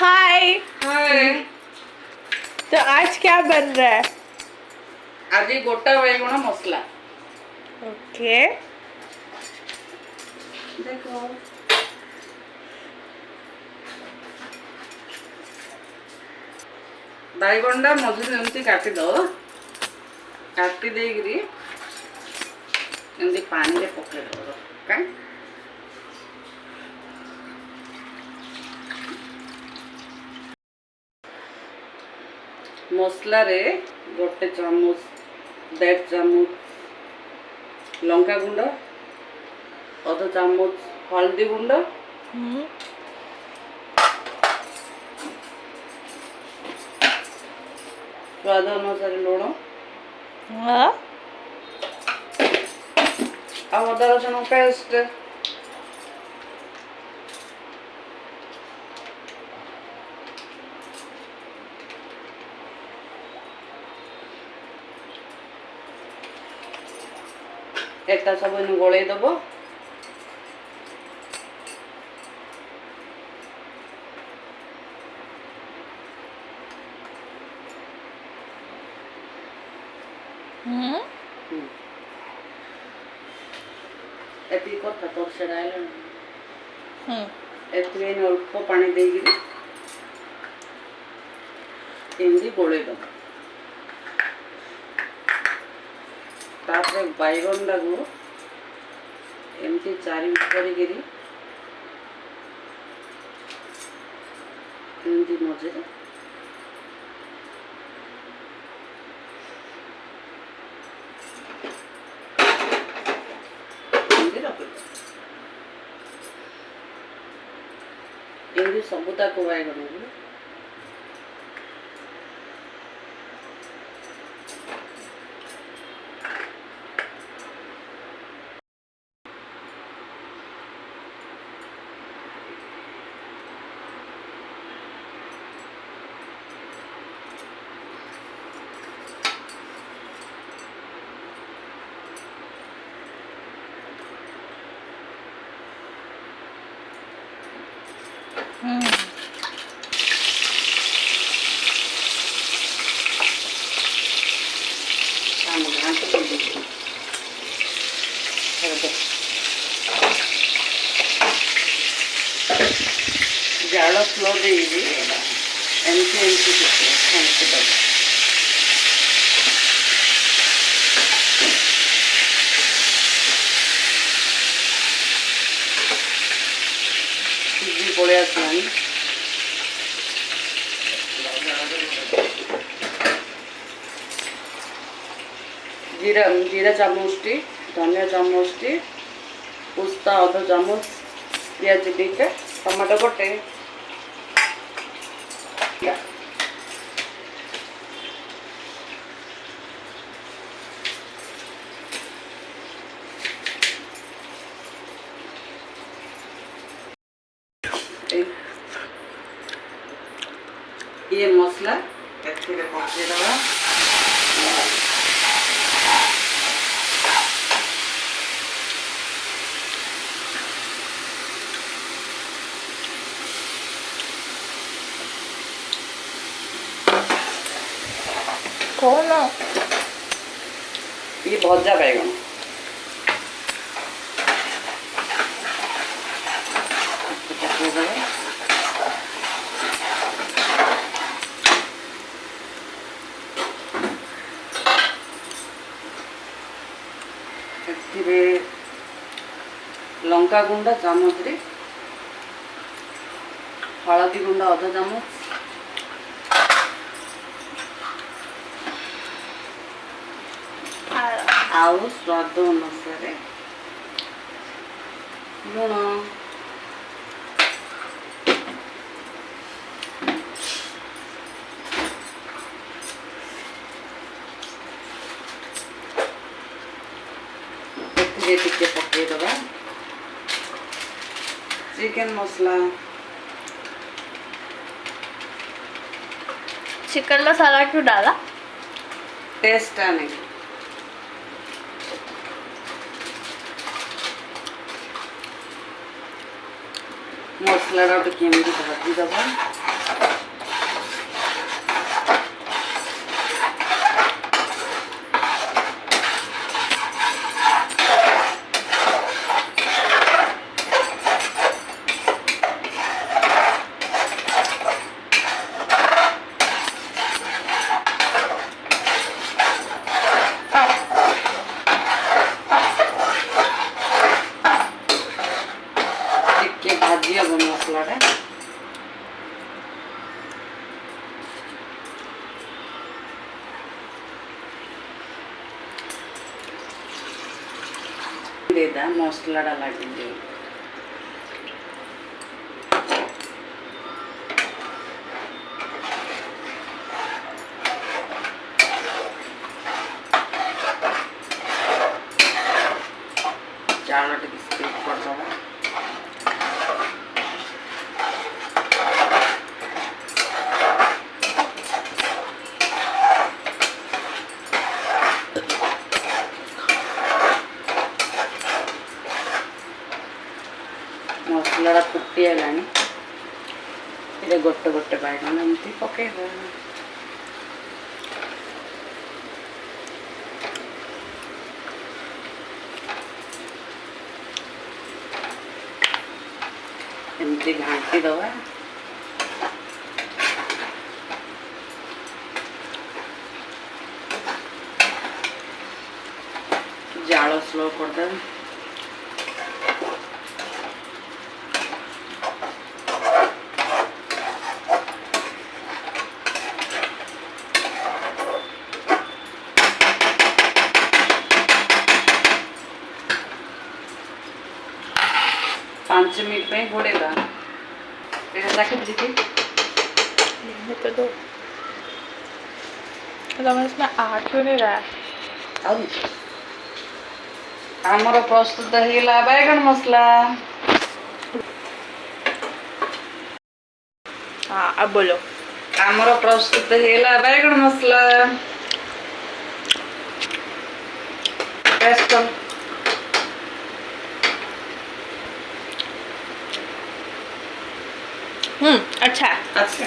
हाय। हाय। तो आज क्या बन रहा है? आज गोटा बैगण मसला। ओके। देखो बैगण टा मझे एमती काटिदब काटी देकरी एमती पानी रे पकेदब का मसला रे गोटे चामच 1.5 चामच लंका गुंड अध चामच हल्दी गुंड स्वाद अनुसार लुण अदा रसुण पेस्ट एटा सब गोले दब एति कथा तोर से अल्प पानी देगी एमती गोले दब तापर बैगन टाकू एमती चारि करी एमती मझे एमती सबूता को बैगन जाल स्लो दे एमती एमती सिद्धि पड़े आसलानी जीरा जीरा चामचटी धनिया चामचटी पुस्ता अध चामच पियाज दीटा टमाटो गोटे ये मसला पकेदवा कौन? ये भजा बैगन लंका गुंड चामच रे हलदी गुंड अध चामच आउ स्वाद अनुसार लुण टिके पकेदबा चिकन मसला चिकन मसाला क्यों डाला? टेस्ट आने मसला भाजी दबा देदा मसलाटा लगे चावल स्पीड करदे मसला कुट्टियागानी इधर गोटे गोटे बैगन एमती पकेबा एमती घाटी दवा जाल स्लो कर दे 5 मिनट में घोड़ेगा तो दो इसमें आ क्यों नहीं रहा है आमर प्रस्तुत है बैगन मसला हाँ अब बोलो आमर प्रस्तुत है बैगन मसला टेस्ट कर अच्छा अच्छा